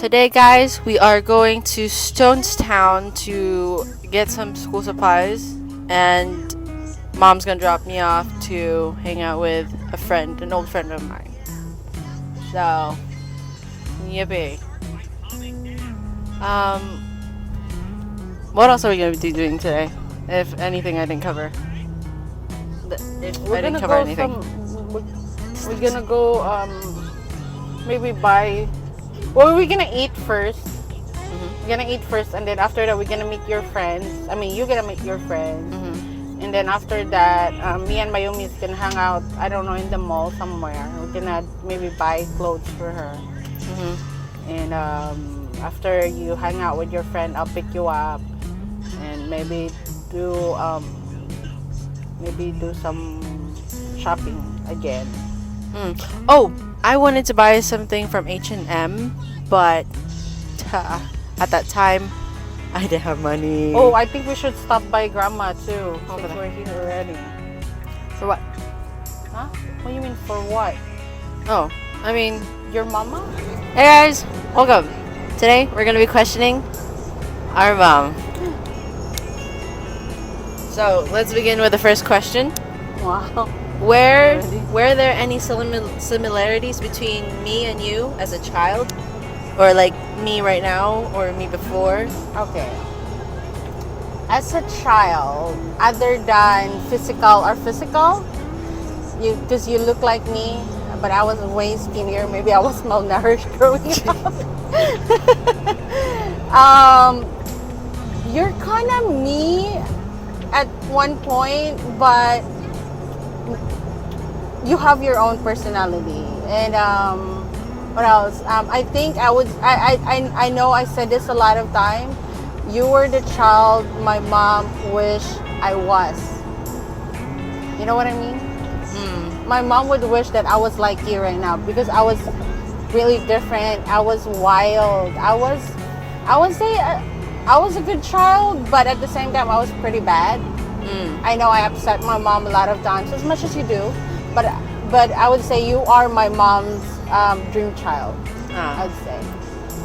Today, guys, we are going to Stonestown to get some school supplies, and Mom's gonna drop me off to hang out with a friend, an old friend of mine. So, yippee. What else are we gonna be doing today? If anything, I didn't cover. If I didn't cover anything. We're gonna go maybe buy. Well, we're gonna eat first. We're gonna eat first, and then after that, we're gonna meet your friends. I mean, you're gonna meet your friends, and then after that, me and Mayumi is gonna hang out. I don't know, in the mall somewhere. We're gonna maybe buy clothes for her, and after you hang out with your friend, I'll pick you up, and maybe do some shopping again. Oh, I wanted to buy something from H&M, but at that time, I didn't have money. Oh, I think we should stop by Grandma too, since Okay. we're here already. For what? Huh? What do you mean for what? Oh, I mean, Your mama? hey guys, welcome. Today, we're going to be questioning our mom. So, let's begin with the first question. Wow. Were Already? there any similarities between me and you as a child? Or like me right now or me before? Okay. As a child, other than physical, because you look like me, but I was way skinnier. Maybe I was malnourished growing up. You're kind of me at one point, but you have your own personality. And what else? I think I know I said this a lot of time. You were the child my mom wished I was. You know what I mean? My mom would wish that I was like you right now, because I was really different. I was wild. I would say I was a good child, but at the same time I was pretty bad. I know I upset my mom a lot of times, as much as you do, but I would say you are my mom's dream child. I would say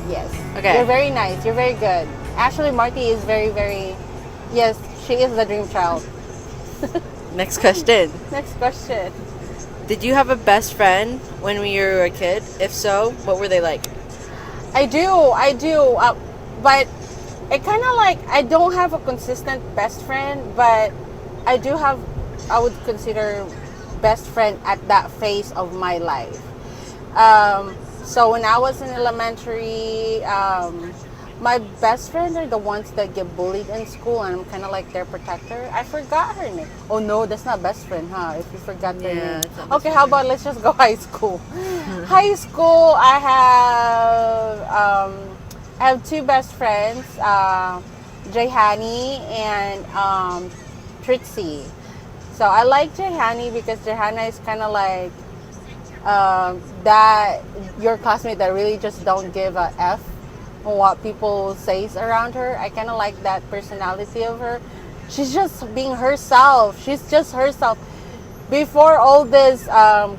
yes. Okay. You're very nice. You're very good. Actually, Marthie is very, very. Yes, she is the dream child. Next question. Next question. Did you have a best friend when you were a kid? If so, what were they like? I do. But it kind of like, I don't have a consistent best friend, but I do have, I would consider best friend at that phase of my life. So when I was in elementary, my best friends are the ones that get bullied in school, and I'm kind of like their protector. I forgot her name. Oh no, that's not best friend, huh? If you forgot their name. it's not best Okay, how about let's just go high school. High school, I have two best friends, Jayhani and Trixie. So I like Jayhani because Jayhana is kind of like that your classmate that really just don't give a F on what people says around her. I kind of like that personality of her. She's just being herself. She's just herself. Before all this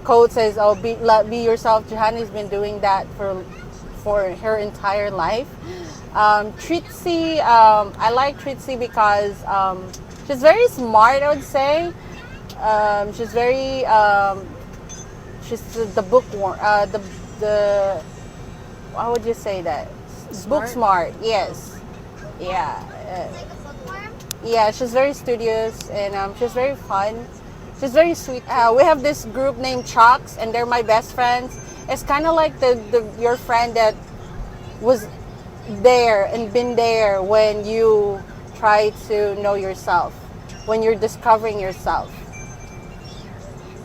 code says, "Oh, be yourself," Jayhani's been doing that for her entire life. Trixie, I like Trixie because she's very smart, I would say. She's very she's the bookworm, the how would you say that? Smart? Book smart, yes. Yeah. Yeah, she's very studious, and she's very fun. She's very sweet. We have this group named Chalks, and they're my best friends. It's kind of like your friend that was there and been there when you try to know yourself, when you're discovering yourself.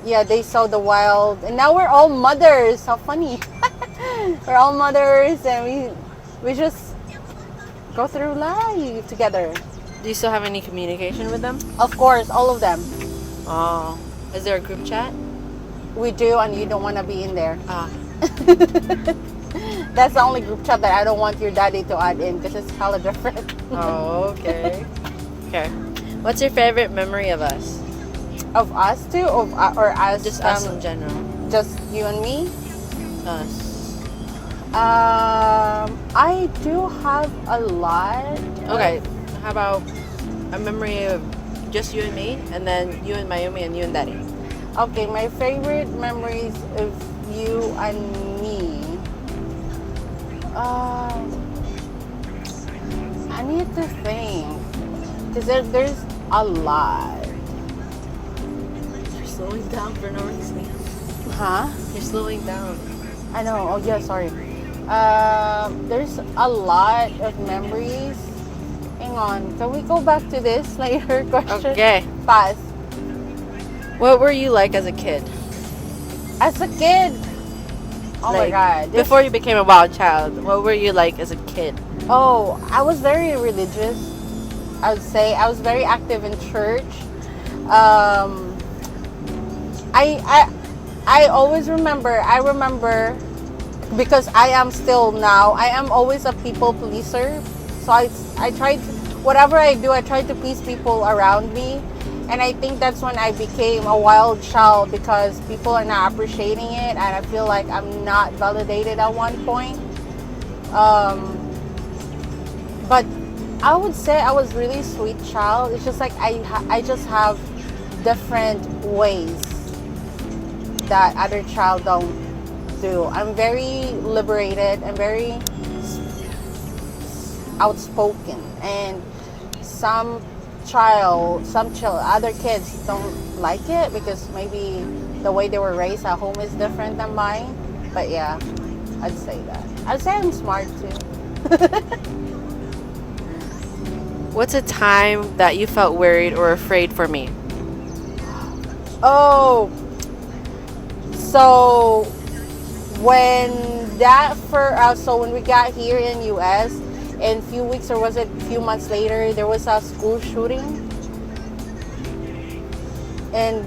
Yeah, they saw the wild, and now we're all mothers. How funny. We're all mothers, and we just go through life together. Do you still have any communication with them? Of course, all of them. Oh, is there a group chat? We do, and you don't want to be in there. Ah, That's the only group chat that I don't want your daddy to add in, because it's hella different. oh, okay. Okay. What's your favorite memory of us? Of us two, or us? Just us in general. Just you and me? Us. I do have a lot. Okay, how about a memory of just you and me, and then you and Mayumi and you and Daddy? Okay, my favorite memories of you and me. I need to think. Because there's a lot. You're slowing down for no reason. Huh? You're slowing down. I know. Oh, yeah, sorry. There's a lot of memories. Hang on. Can we go back to this later question? Okay. Pass. What were you like as a kid? As a kid. Oh my God. Before you became a wild child, what were you like as a kid? Oh, I was very religious. I would say I was very active in church. I always remember. I remember because I am still now. I am always a people pleaser. So I try to, whatever I do, I try to please people around me. And I think that's when I became a wild child because people are not appreciating it, and I feel like I'm not validated at one point. But I would say I was really sweet child. It's just like I just have different ways that other child don't do. I'm very liberated and very outspoken, and some other kids don't like it because maybe the way they were raised at home is different than mine. But yeah, I'd say that. I'd say I'm smart too. What's a time that you felt worried or afraid for me? Oh, so when we got here in US, in a few weeks or was it a few months later, there was a school shooting, and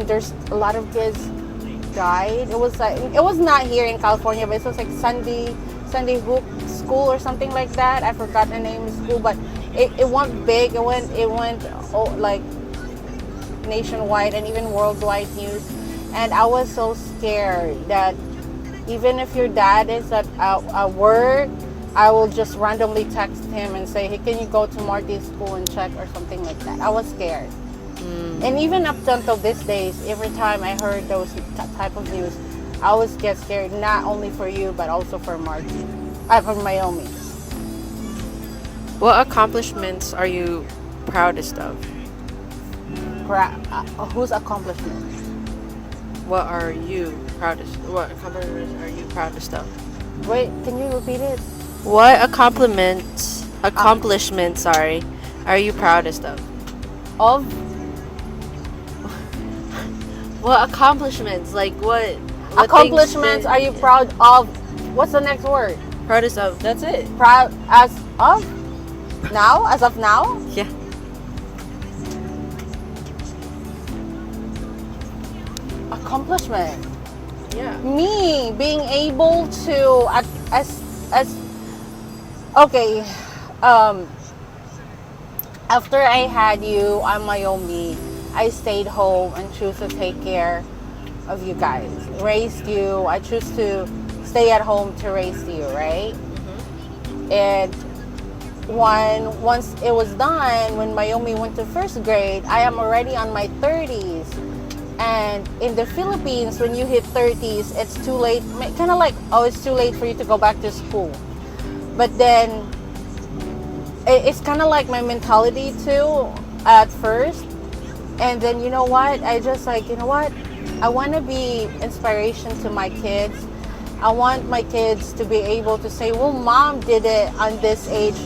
there's a lot of kids died. It was not here in California, but it was like Sunday Hook School or something like that. I forgot the name of the school, but it went big. It went like nationwide and even worldwide news. And I was so scared that even if your dad is at work, I will just randomly text him and say, hey, can you go to Marthie's school and check or something like that. I was scared. And even up until these days, every time I heard those type of news, I always get scared, not only for you, but also for Marthie. For Mayumi. What accomplishments are you proudest of? Whose accomplishment? What accomplishments are you proudest of? Wait, can you repeat it? What accomplishments, are you proudest of? Of? What accomplishments? Like what Accomplishments are you proud of? What's the next word? Proudest of. That's it. Proud as of? Now? As of now? Yeah. Accomplishment. Yeah. Me being able to okay. After I had you on Mayumi, I stayed home and choose to take care of you guys. Raised you. I choose to stay at home to raise you, right? Mm-hmm. And once it was done, when Mayumi went to first grade, I am already on my 30s. And in the Philippines, when you hit 30s, it's too late. Kind of like, it's too late for you to go back to school. But then, it's kind of like my mentality too, at first. And then, you know what? I just like, you know what? I want to be inspiration to my kids. I want my kids to be able to say, well, mom did it on this age.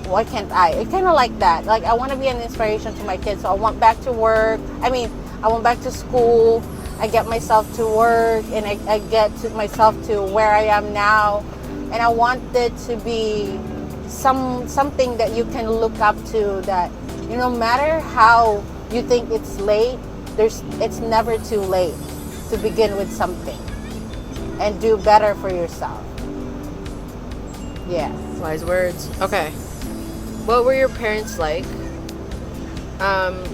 Why can't I? It's kind of like that. Like, I want to be an inspiration to my kids. So I went back to work. I went back to school. I get myself to work, and I get to myself to where I am now. And I want it to be something that you can look up to, that, you know, no matter how you think it's late, it's never too late to begin with something and do better for yourself. Yeah. Wise words. Okay. What were your parents like?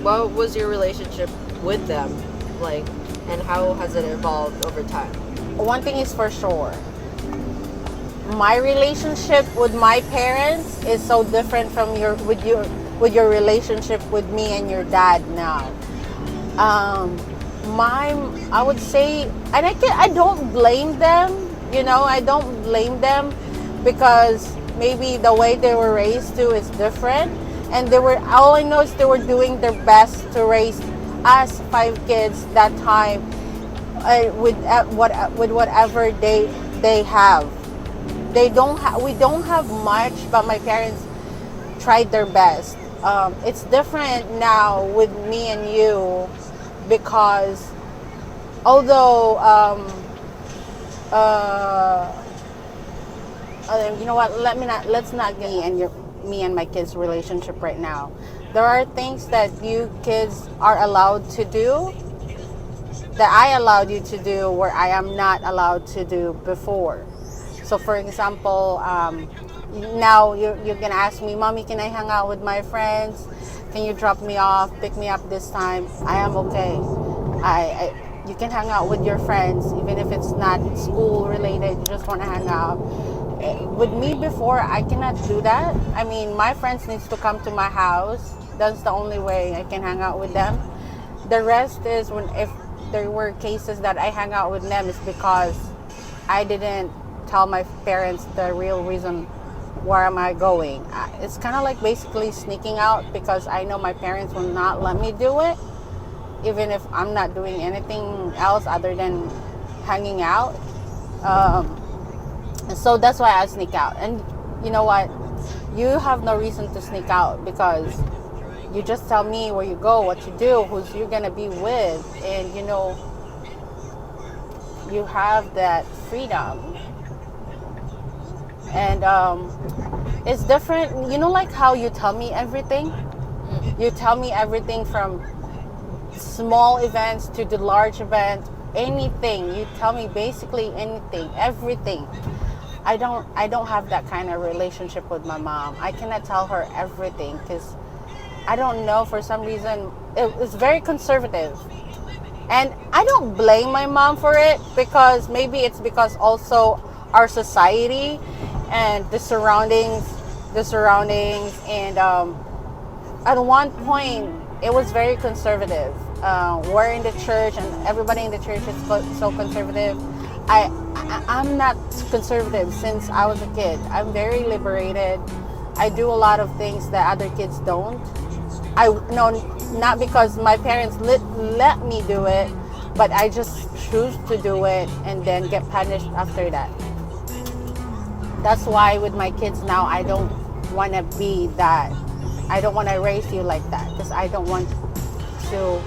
What was your relationship with them like, and how has it evolved over time? one thing is for sure. My relationship with my parents is so different from your relationship with me and your dad now. I would say, and I don't blame them. I don't blame them because maybe the way they were raised too is different, and all I know is they were doing their best to raise us 5 kids that time, with whatever they have. We don't have much, but my parents tried their best. It's different now with me and you, because although you know what, let's not get me and my kids' relationship right now. There are things that you kids are allowed to do that I allowed you to do where I am not allowed to do before. So for example, now you're gonna ask me, Mommy, can I hang out with my friends? Can you drop me off, pick me up this time? I am okay. You can hang out with your friends, even if it's not school related, you just want to hang out. With me before, I cannot do that. I mean, my friends needs to come to my house. That's the only way I can hang out with them. The rest is if there were cases that I hang out with them, is because I didn't tell my parents the real reason where am I going. It's kind of like basically sneaking out, because I know my parents will not let me do it, even if I'm not doing anything else other than hanging out. So that's why I sneak out. And you know what? You have no reason to sneak out, because you just tell me where you go, what you do, who's you're gonna be with, and you have that freedom. And it's different, like how you tell me everything. You tell me everything from small events to the large event, anything. You tell me basically anything, everything. I don't have that kind of relationship with my mom. I cannot tell her everything, because I don't know, for some reason it's very conservative. And I don't blame my mom for it, because maybe it's because also our society and the surroundings, and at one point it was very conservative. We're in the church, and everybody in the church is so conservative. I'm not conservative since I was a kid. I'm very liberated. I do a lot of things that other kids don't. Not because my parents let me do it, but I just choose to do it and then get punished after that. That's why with my kids now, I don't want to be that. I don't want to raise you like that, because I don't want to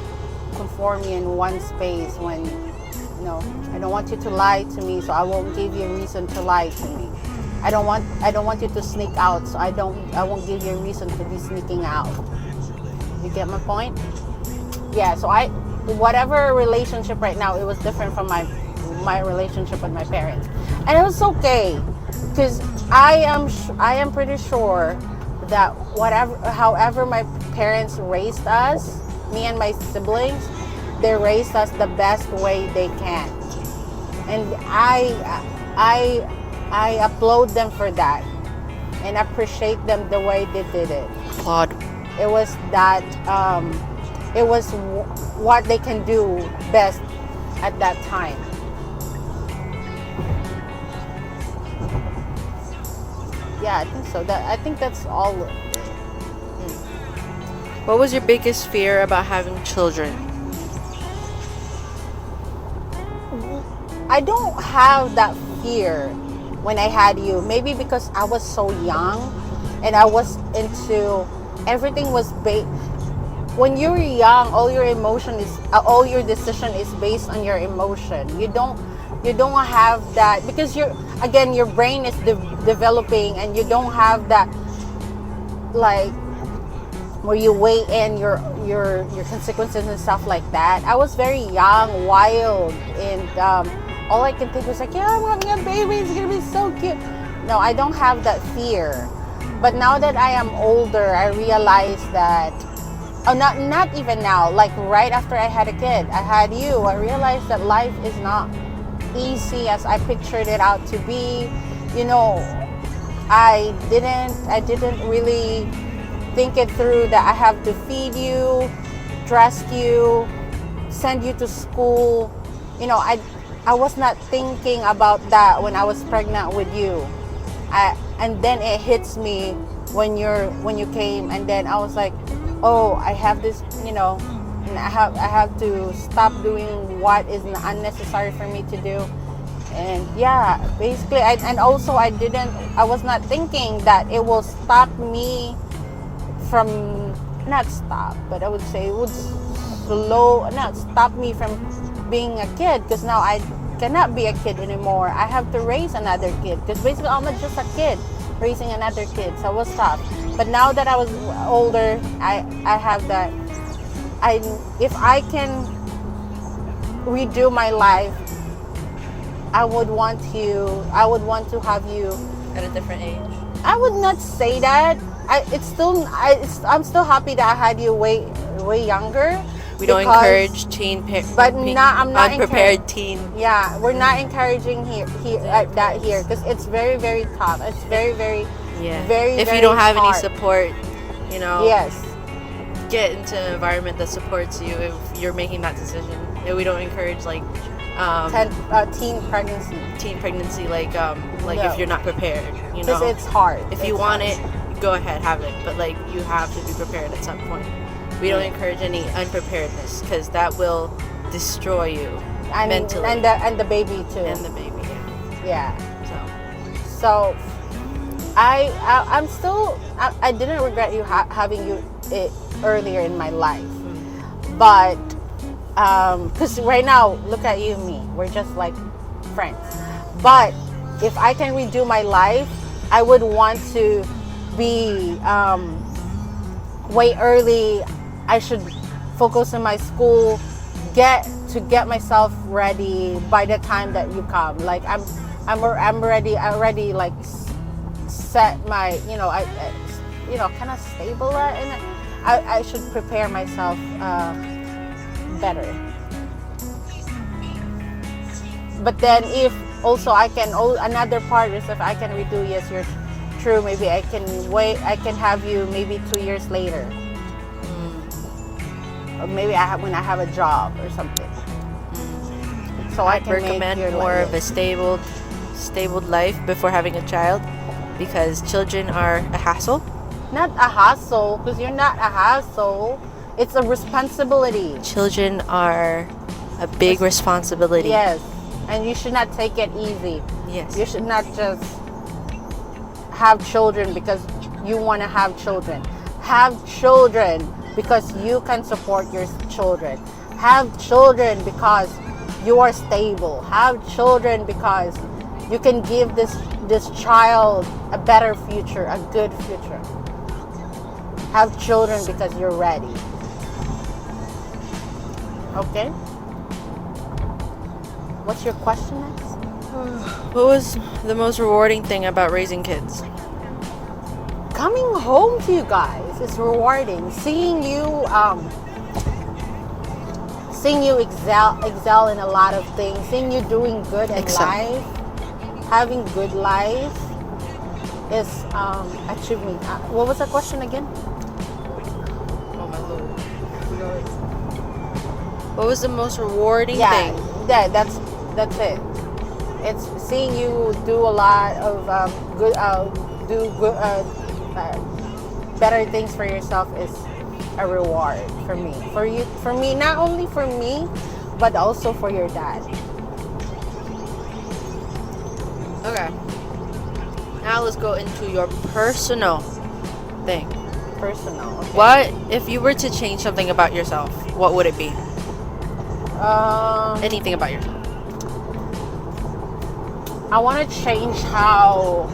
conform you in one space when, I don't want you to lie to me, so I won't give you a reason to lie to me. I don't want you to sneak out, so I won't give you a reason to be sneaking out. You get my point? Yeah, so whatever relationship right now, it was different from my relationship with my parents. And it was okay, because I am pretty sure that however my parents raised us, me and my siblings, they raised us the best way they can. And I applaud them for that, and appreciate them the way they did it. Applaud. It was that it was what they can do best at that time. Yeah, I think so. I think that's all. What was your biggest fear about having children? I don't have that fear when I had you. Maybe because I was so young, and I was into everything was based. When you're young, all your decision is based on your emotion. You don't have that, because your brain is developing, and you don't have that, like, where you weigh in your consequences and stuff like that. I was very young, wild, and all I can think was like, yeah, I'm having a baby, it's gonna be so cute. No, I don't have that fear. But now that I am older, I realize that, not even now, like right after I had a kid, I had you, I realized that life is not easy as I pictured it out to be. You know, I didn't really think it through that I have to feed you, dress you, send you to school. You know, I was not thinking about that when I was pregnant with you. And then it hits me when you came, and then I was like, oh, I have this, you know, and I have to stop doing what is unnecessary for me to do. And yeah, basically, and also I was not thinking that it will stop me from, not stop, but I would say it would not stop me from being a kid, because now I cannot be a kid anymore. I have to raise another kid, because basically I'm just a kid raising another kid, so it was tough. But now that I was older, I have that. If I can redo my life, I would want to have you At a different age. I would not say that. I'm still happy that I had you way younger. We don't encourage But I'm not unprepared teen. Yeah, we're not encouraging here because it's very, very tough. It's very, very, very. If very you don't have hard. any support, you know. Yes. Get into an environment that supports you if you're making that decision. And we don't encourage like teen pregnancy. Teen pregnancy, like No. if you're not prepared, you know. Because it's hard. If you want it, go ahead, have it. But like you have to be prepared at some point. We don't encourage any unpreparedness because that will destroy you mentally. And the baby too. And the baby, yeah. So I'm still. I didn't regret you having you it earlier in my life, but because right now, look at you and me. We're just like friends. But if I can redo my life, I would want to be way early. I should focus on my school, get myself ready by the time that you come. Like I'm ready. I already like set my, I kind of stable that, and I should prepare myself better. But then if also I can, another part is if I can redo, yes, you're true, maybe I can I can have you maybe 2 years later. Or maybe when I have a job or something. So I can recommend more of a stable life before having a child, because children are a hassle. Not a hassle, because you're not a hassle. It's a responsibility. Children are a big responsibility. Yes, and you should not take it easy. Yes. You should not just have children because you want to have children. Have children because you can support your children. Have children because you are stable. Have children because you can give this child a better future, a good future. Have children because you're ready. Okay? What's your question next? What was the most rewarding thing about raising kids? Coming home to you guys is rewarding. Seeing you excel in a lot of things. Seeing you doing good in life, having good life is achievement. What was the question again? Oh my Lord. What was the most rewarding thing? Yeah, that's it. It's seeing you do a lot of better things for yourself is a reward for me. For me, not only for me, but also for your dad. Okay. Now let's go into your personal thing. Personal. Okay. What if you were to change something about yourself? What would it be? Anything about yourself. I want to change how.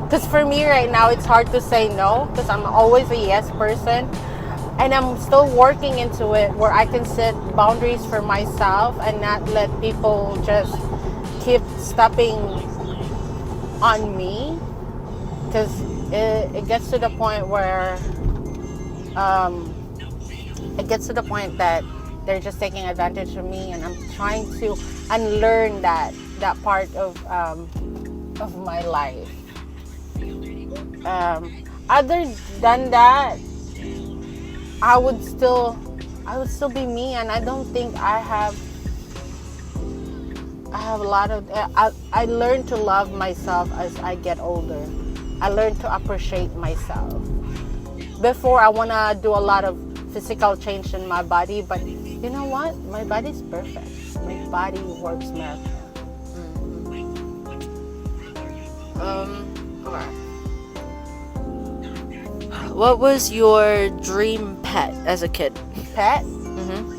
Because for me right now, it's hard to say no because I'm always a yes person. And I'm still working into it where I can set boundaries for myself and not let people just keep stepping on me. Because it gets to the point where that they're just taking advantage of me, and I'm trying to unlearn that part of my life. Other than that, I would still be me, and I don't think I have a lot of. I learn to love myself as I get older. I learn to appreciate myself. Before, I wanna do a lot of physical change in my body, but you know what? My body's perfect. My body works miracle. Okay. What was your dream pet as a kid? Pet? Mm-hmm.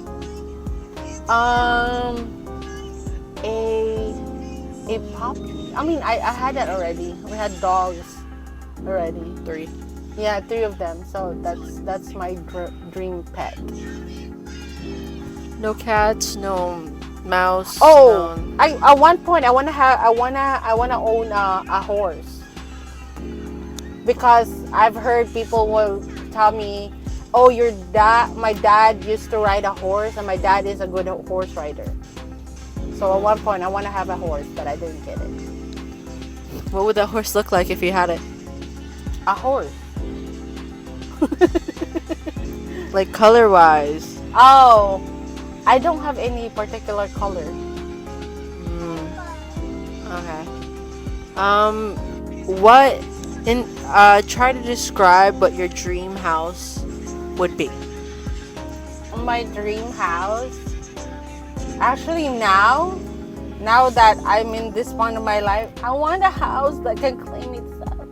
A puppy. I mean, I had that already. We had dogs already. 3. Yeah, 3 of them. So that's my dream pet. No cats, no mouse. Oh, no... at one point I wanna own a horse, because I've heard people will tell me, "Oh, my dad used to ride a horse, and my dad is a good horse rider." So at one point I want to have a horse, but I didn't get it. What would that horse look like if you had it? A horse. Like color-wise? Oh, I don't have any particular color. Okay. What try to describe what your dream house would be. My dream house, actually, now that I'm in this point of my life, I want a house that can clean itself.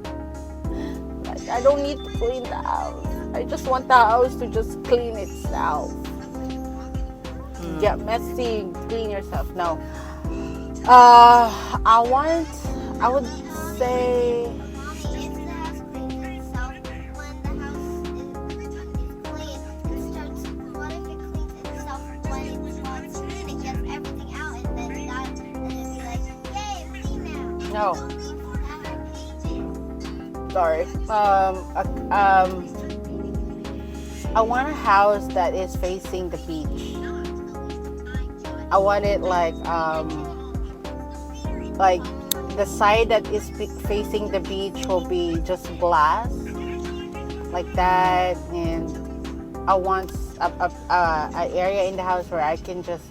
Like, I don't need to clean the house. I just want the house to just clean itself. Get messy, clean yourself. No. I would say. Mommy, if the house cleans itself, when the house is clean, what if it cleans itself when it wants to, and it gets everything out, and then it'd be like, yay, it's clean now. No. That Sorry. I want a house that is facing the beach. I want it like the side that is facing the beach will be just glass, like that, and I want an area in the house where I can just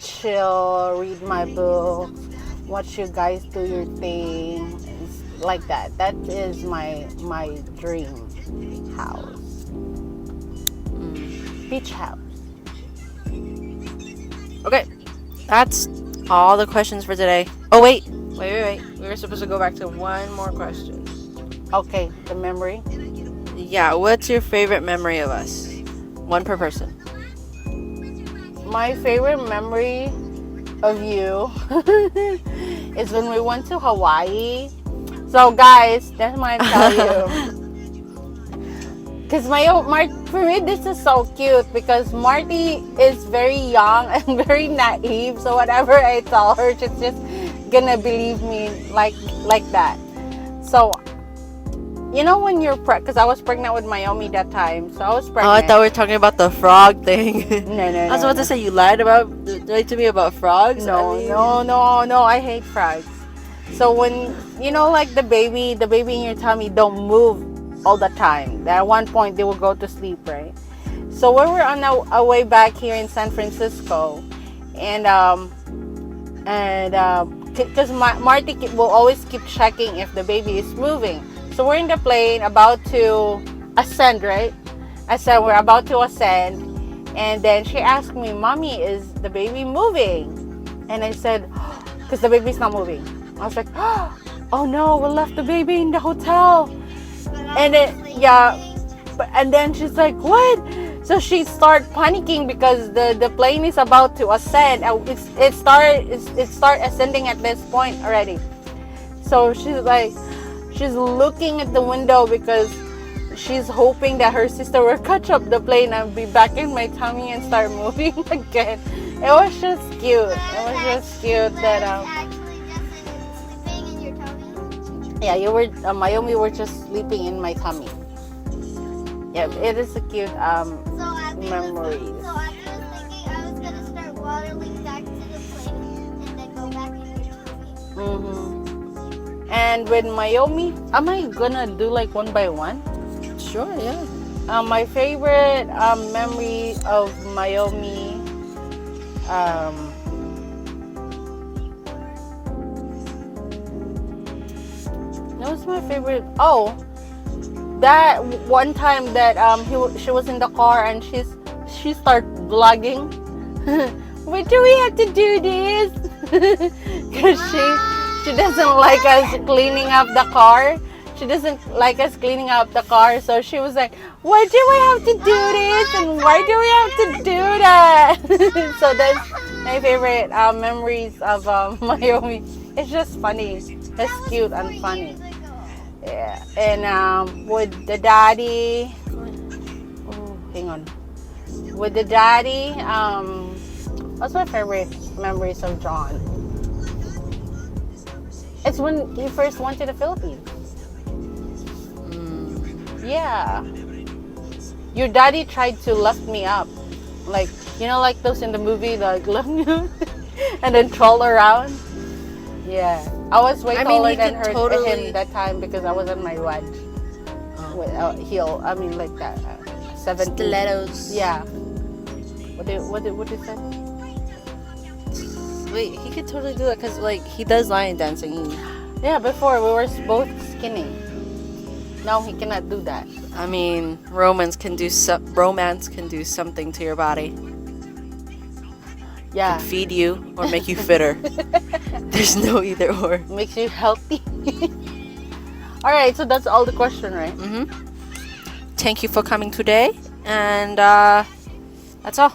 chill, read my books, watch you guys do your thing, like that. That is my dream house. Beach house. Okay, that's all the questions for today. Oh, wait. We were supposed to go back to one more question. Okay, the memory. Yeah, what's your favorite memory of us? One per person. My favorite memory of you is when we went to Hawaii. So guys, that's what I tell you. Because for me, this is so cute, because Marthie is very young and very naive. So whatever I tell her, she's just gonna believe me like that. So, you know when you're because I was pregnant with Naomi that time. So I was pregnant. Oh, I thought we were talking about the frog thing. No. I was about to say you lied to me about frogs. No, I hate frogs. So when, like the baby in your tummy don't move all the time. At one point they will go to sleep, right? So when we're on our way back here in San Francisco, and because Marthie will always keep checking if the baby is moving. So we're in the plane about to ascend, right? I said we're about to ascend, and then she asked me, "Mommy, is the baby moving?" And I said, because the baby's not moving. I was like, "Oh no, we left the baby in the hotel." And then and then she's like, "What?" So she started panicking because the plane is about to ascend, and it start ascending at this point already. So she's looking at the window because she's hoping that her sister will catch up the plane and be back in my tummy and start moving again. It was just cute. It was just cute that actually just sleeping in your tummy. yeah, you were Naomi were just sleeping in my tummy. Yeah, it is a cute So memories. So I was thinking waddling back to the plate and then go back in your tummy. Mm-hmm. And with Mayumi, am I gonna do like one by one? Sure, yeah. My favorite memory of Mayumi. What's my favorite? Oh, that one time that she was in the car and she started vlogging. Why do we have to do this? Because she doesn't like us cleaning up the car. She doesn't like us cleaning up the car, so she was like, why do we have to do this and why do we have to do that? So that's my favorite memories of Mayumi. It's just funny. It's cute and funny. Yeah. And with the daddy, oh, hang on. With the daddy, what's my favorite memories of John? It's when he first went to the Philippines. Yeah. Your daddy tried to lift me up. Like, you know, like those in the movie, like lift me up and then troll around. Yeah. I was way taller than him that time because I was on my wedge. With heel. I mean, like that. 17. Stilettos. Yeah. What did you say? Wait, he could totally do that because, like, he does lion dancing. Yeah, before we were both skinny. Now he cannot do that. I mean, romance can do something to your body. Yeah. Could feed you or make you fitter. There's no either or. Makes you healthy. Alright, so that's all the question, right? Thank you for coming today, and that's all.